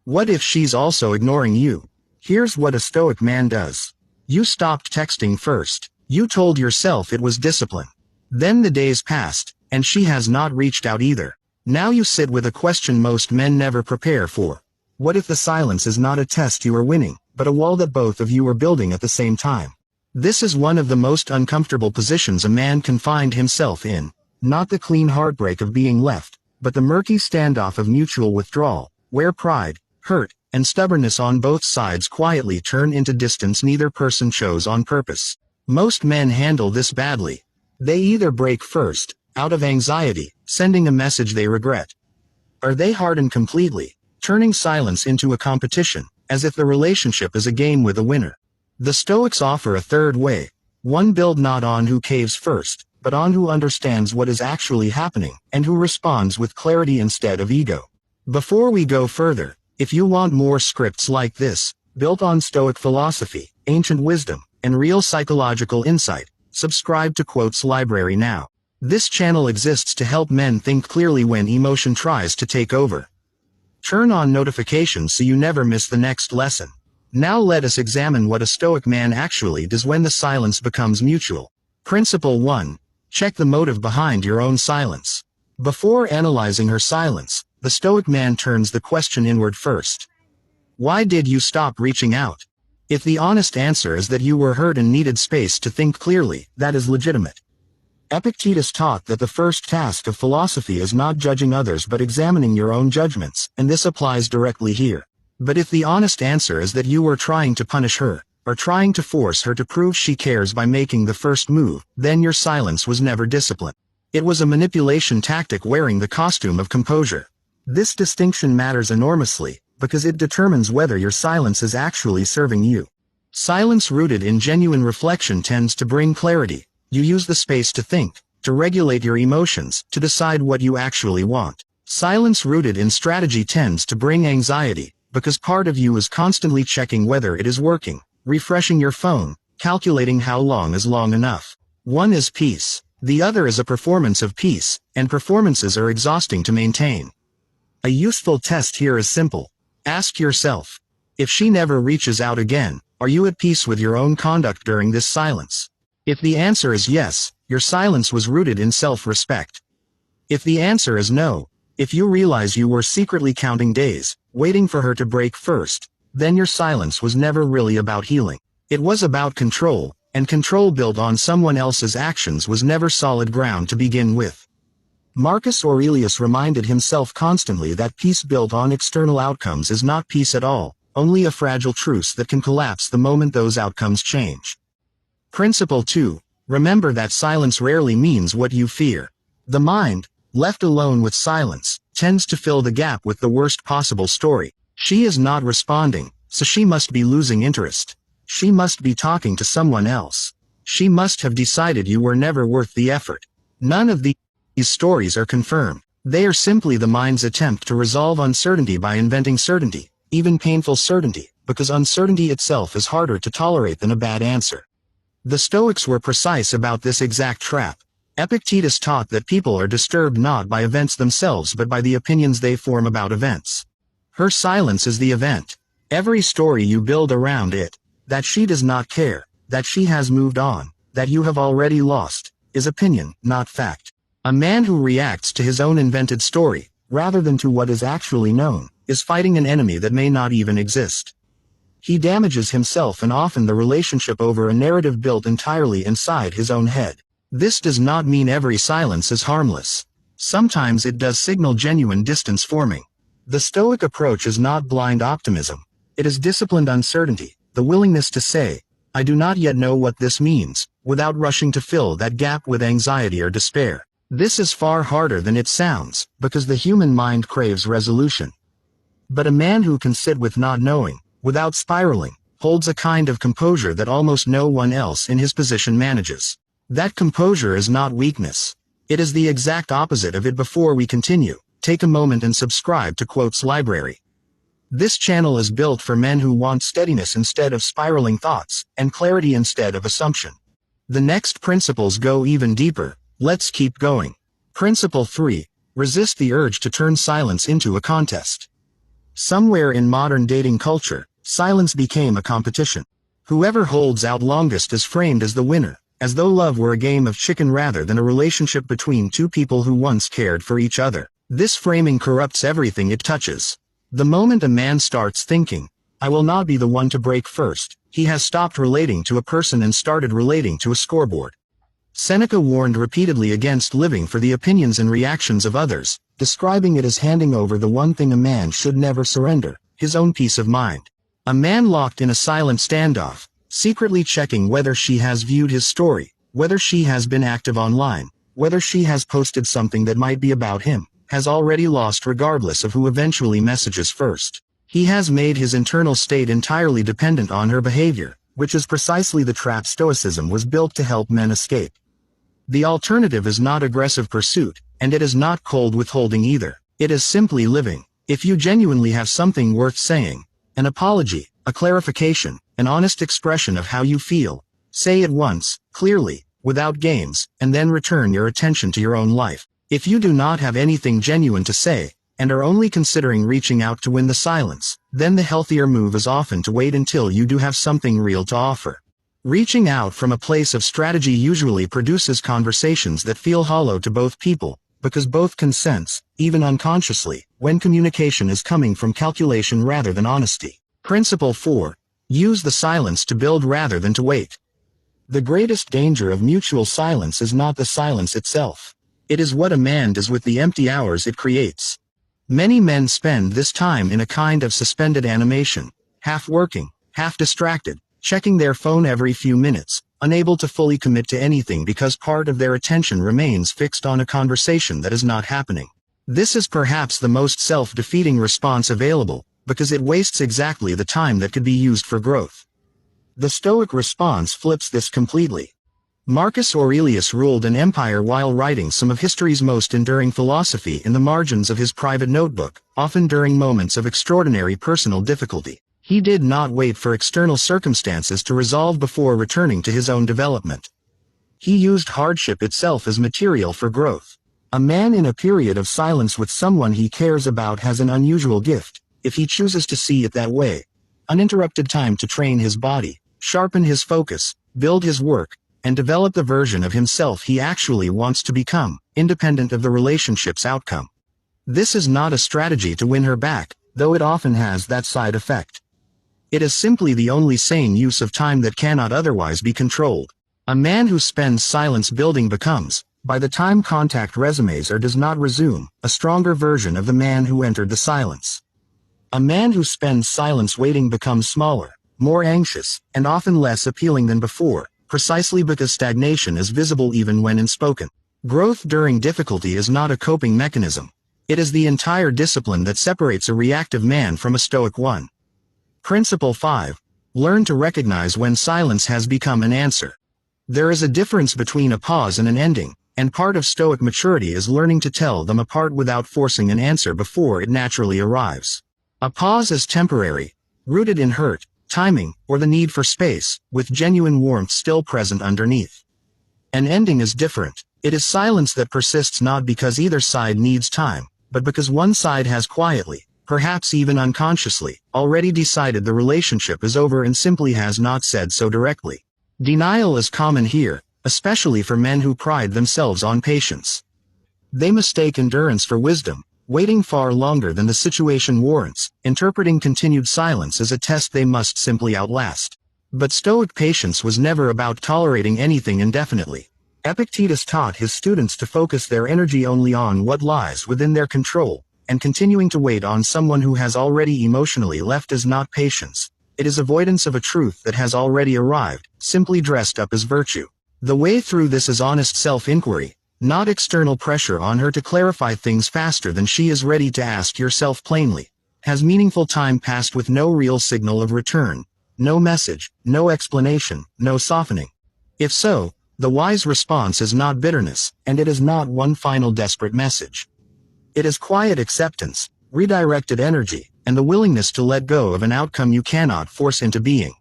What if she's also ignoring you? Here's what a Stoic man does. You stopped texting first. You told yourself it was discipline. Then the days passed, and she has not reached out either. Now you sit with a question most men never prepare for. What if the silence is not a test you are winning, but a wall that both of you are building at the same time? This is one of the most uncomfortable positions a man can find himself in. Not the clean heartbreak of being left, but the murky standoff of mutual withdrawal, where pride, hurt, and stubbornness on both sides quietly turn into distance neither person chose on purpose. Most men handle this badly. They either break first, out of anxiety, sending a message they regret, or they harden completely, turning silence into a competition, as if the relationship is a game with a winner. The Stoics offer a third way, one built not on who caves first, but on who understands what is actually happening, and who responds with clarity instead of ego. Before we go further, if you want more scripts like this, built on Stoic philosophy, ancient wisdom, and real psychological insight, subscribe to Quotes Library now. This channel exists to help men think clearly when emotion tries to take over. Turn on notifications so you never miss the next lesson. Now let us examine what a Stoic man actually does when the silence becomes mutual. Principle 1. Check the motive behind your own silence. Before analyzing her silence, the Stoic man turns the question inward first. Why did you stop reaching out? If the honest answer is that you were hurt and needed space to think clearly, that is legitimate. Epictetus taught that the first task of philosophy is not judging others but examining your own judgments, and this applies directly here. But if the honest answer is that you were trying to punish her, or trying to force her to prove she cares by making the first move, then your silence was never discipline. It was a manipulation tactic wearing the costume of composure. This distinction matters enormously, because it determines whether your silence is actually serving you. Silence rooted in genuine reflection tends to bring clarity. You use the space to think, to regulate your emotions, to decide what you actually want. Silence rooted in strategy tends to bring anxiety, because part of you is constantly checking whether it is working, refreshing your phone, calculating how long is long enough. One is peace. The other is a performance of peace, and performances are exhausting to maintain. A useful test here is simple. Ask yourself, if she never reaches out again, are you at peace with your own conduct during this silence? If the answer is yes, your silence was rooted in self-respect. If the answer is no, if you realize you were secretly counting days, waiting for her to break first, then your silence was never really about healing. It was about control, and control built on someone else's actions was never solid ground to begin with. Marcus Aurelius reminded himself constantly that peace built on external outcomes is not peace at all, only a fragile truce that can collapse the moment those outcomes change. Principle 2. Remember that silence rarely means what you fear. The mind, left alone with silence, tends to fill the gap with the worst possible story. She is not responding, so she must be losing interest. She must be talking to someone else. She must have decided you were never worth the effort. None of these stories are confirmed. They are simply the mind's attempt to resolve uncertainty by inventing certainty, even painful certainty, because uncertainty itself is harder to tolerate than a bad answer. The Stoics were precise about this exact trap. Epictetus taught that people are disturbed not by events themselves but by the opinions they form about events. Her silence is the event. Every story you build around it, that she does not care, that she has moved on, that you have already lost, is opinion, not fact. A man who reacts to his own invented story, rather than to what is actually known, is fighting an enemy that may not even exist. He damages himself and often the relationship over a narrative built entirely inside his own head. This does not mean every silence is harmless. Sometimes it does signal genuine distance forming. The Stoic approach is not blind optimism. It is disciplined uncertainty, the willingness to say, I do not yet know what this means, without rushing to fill that gap with anxiety or despair. This is far harder than it sounds, because the human mind craves resolution. But a man who can sit with not knowing, without spiraling, holds a kind of composure that almost no one else in his position manages. That composure is not weakness. It is the exact opposite of it. Before we continue, take a moment and subscribe to Quotes Library. This channel is built for men who want steadiness instead of spiraling thoughts, and clarity instead of assumption. The next principles go even deeper. Let's keep going. Principle 3. Resist the urge to turn silence into a contest. Somewhere in modern dating culture, silence became a competition. Whoever holds out longest is framed as the winner, as though love were a game of chicken rather than a relationship between two people who once cared for each other. This framing corrupts everything it touches. The moment a man starts thinking, "I will not be the one to break first," he has stopped relating to a person and started relating to a scoreboard. Seneca warned repeatedly against living for the opinions and reactions of others, describing it as handing over the one thing a man should never surrender, his own peace of mind. A man locked in a silent standoff, secretly checking whether she has viewed his story, whether she has been active online, whether she has posted something that might be about him, has already lost regardless of who eventually messages first. He has made his internal state entirely dependent on her behavior, which is precisely the trap Stoicism was built to help men escape. The alternative is not aggressive pursuit, and it is not cold withholding either. It is simply living. If you genuinely have something worth saying, an apology, a clarification, an honest expression of how you feel, say it once, clearly, without games, and then return your attention to your own life. If you do not have anything genuine to say, and are only considering reaching out to win the silence, then the healthier move is often to wait until you do have something real to offer. Reaching out from a place of strategy usually produces conversations that feel hollow to both people, because both can sense, even unconsciously, when communication is coming from calculation rather than honesty. Principle 4. Use the silence to build rather than to wait. The greatest danger of mutual silence is not the silence itself. It is what a man does with the empty hours it creates. Many men spend this time in a kind of suspended animation, half working, half distracted, checking their phone every few minutes, unable to fully commit to anything because part of their attention remains fixed on a conversation that is not happening. This is perhaps the most self-defeating response available, because it wastes exactly the time that could be used for growth. The Stoic response flips this completely. Marcus Aurelius ruled an empire while writing some of history's most enduring philosophy in the margins of his private notebook, often during moments of extraordinary personal difficulty. He did not wait for external circumstances to resolve before returning to his own development. He used hardship itself as material for growth. A man in a period of silence with someone he cares about has an unusual gift, if he chooses to see it that way. Uninterrupted time to train his body, sharpen his focus, build his work, and develop the version of himself he actually wants to become, independent of the relationship's outcome. This is not a strategy to win her back, though it often has that side effect. It is simply the only sane use of time that cannot otherwise be controlled. A man who spends silence building becomes, by the time contact resumes or does not resume, a stronger version of the man who entered the silence. A man who spends silence waiting becomes smaller, more anxious, and often less appealing than before, precisely because stagnation is visible even when unspoken. Growth during difficulty is not a coping mechanism. It is the entire discipline that separates a reactive man from a stoic one. Principle 5. Learn to recognize when silence has become an answer. There is a difference between a pause and an ending, and part of stoic maturity is learning to tell them apart without forcing an answer before it naturally arrives. A pause is temporary, rooted in hurt, timing, or the need for space, with genuine warmth still present underneath. An ending is different. It is silence that persists not because either side needs time, but because one side has quietly, perhaps even unconsciously, already decided the relationship is over and simply has not said so directly. Denial is common here, especially for men who pride themselves on patience. They mistake endurance for wisdom, waiting far longer than the situation warrants, interpreting continued silence as a test they must simply outlast. But Stoic patience was never about tolerating anything indefinitely. Epictetus taught his students to focus their energy only on what lies within their control, and continuing to wait on someone who has already emotionally left is not patience. It is avoidance of a truth that has already arrived, simply dressed up as virtue. The way through this is honest self-inquiry, not external pressure on her to clarify things faster than she is ready to ask yourself plainly. Has meaningful time passed with no real signal of return? No message, no explanation, no softening? If so, the wise response is not bitterness, and it is not one final desperate message. It is quiet acceptance, redirected energy, and the willingness to let go of an outcome you cannot force into being.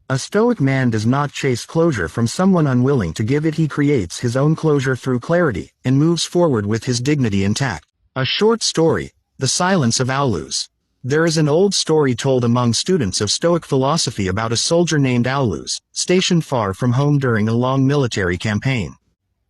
A stoic man does not chase closure from someone unwilling to give it. He creates his own closure through clarity, and moves forward with his dignity intact. A short story, The Silence of Aulus. There is an old story told among students of Stoic philosophy about a soldier named Aulus, stationed far from home during a long military campaign.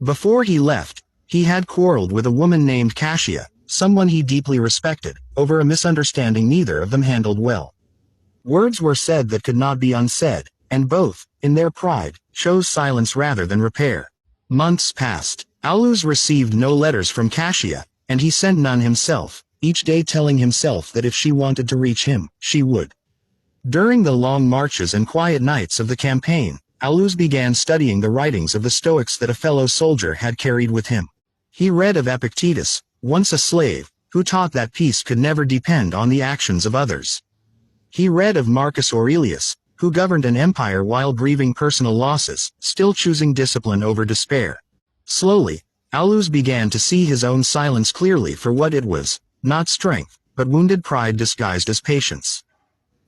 Before he left, he had quarreled with a woman named Cassia, someone he deeply respected, over a misunderstanding neither of them handled well. Words were said that could not be unsaid, and both, in their pride, chose silence rather than repair. Months passed. Aulus received no letters from Cassia, and he sent none himself, each day telling himself that if she wanted to reach him, she would. During the long marches and quiet nights of the campaign, Aulus began studying the writings of the Stoics that a fellow soldier had carried with him. He read of Epictetus, once a slave, who taught that peace could never depend on the actions of others. He read of Marcus Aurelius, who governed an empire while grieving personal losses, still choosing discipline over despair. Slowly, Aulus began to see his own silence clearly for what it was, not strength, but wounded pride disguised as patience.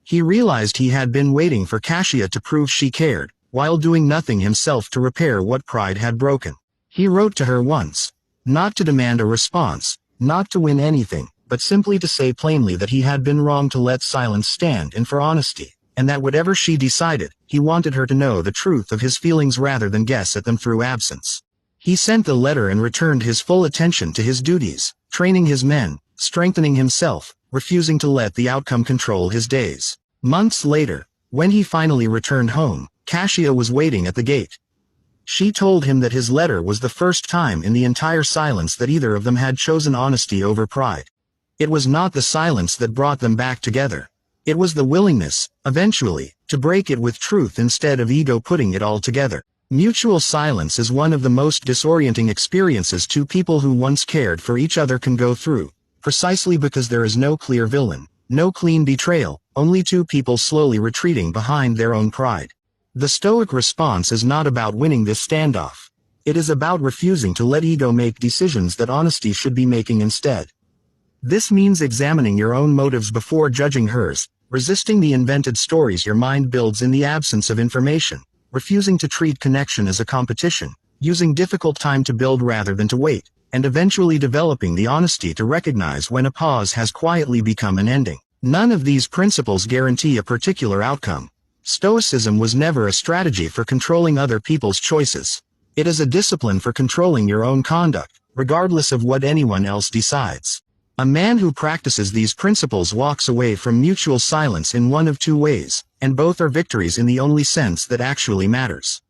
He realized he had been waiting for Cassia to prove she cared, while doing nothing himself to repair what pride had broken. He wrote to her once, not to demand a response, not to win anything, but simply to say plainly that he had been wrong to let silence stand in for honesty, and that whatever she decided, he wanted her to know the truth of his feelings rather than guess at them through absence. He sent the letter and returned his full attention to his duties, training his men, strengthening himself, refusing to let the outcome control his days. Months later, when he finally returned home, Cassia was waiting at the gate. She told him that his letter was the first time in the entire silence that either of them had chosen honesty over pride. It was not the silence that brought them back together. It was the willingness, eventually, to break it with truth instead of ego putting it all together. Mutual silence is one of the most disorienting experiences two people who once cared for each other can go through, precisely because there is no clear villain, no clean betrayal, only two people slowly retreating behind their own pride. The Stoic response is not about winning this standoff. It is about refusing to let ego make decisions that honesty should be making instead. This means examining your own motives before judging hers, resisting the invented stories your mind builds in the absence of information, refusing to treat connection as a competition, using difficult time to build rather than to wait, and eventually developing the honesty to recognize when a pause has quietly become an ending. None of these principles guarantee a particular outcome. Stoicism was never a strategy for controlling other people's choices. It is a discipline for controlling your own conduct, regardless of what anyone else decides. A man who practices these principles walks away from mutual silence in one of two ways, and both are victories in the only sense that actually matters.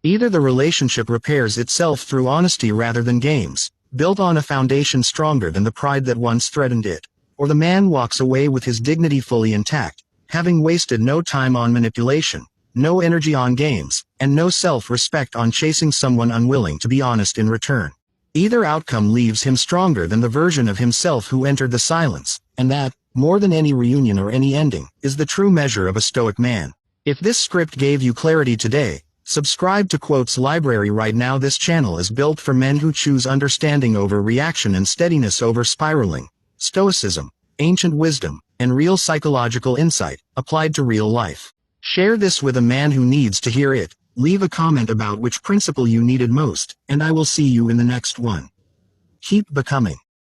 Either the relationship repairs itself through honesty rather than games, built on a foundation stronger than the pride that once threatened it, or the man walks away with his dignity fully intact, having wasted no time on manipulation, no energy on games, and no self-respect on chasing someone unwilling to be honest in return. Either outcome leaves him stronger than the version of himself who entered the silence, and that, more than any reunion or any ending, is the true measure of a Stoic man. If this script gave you clarity today, subscribe to Quotes Library right now. This channel is built for men who choose understanding over reaction and steadiness over spiraling. Stoicism, ancient wisdom, and real psychological insight, applied to real life. Share this with a man who needs to hear it. Leave a comment about which principle you needed most, and I will see you in the next one. Keep becoming.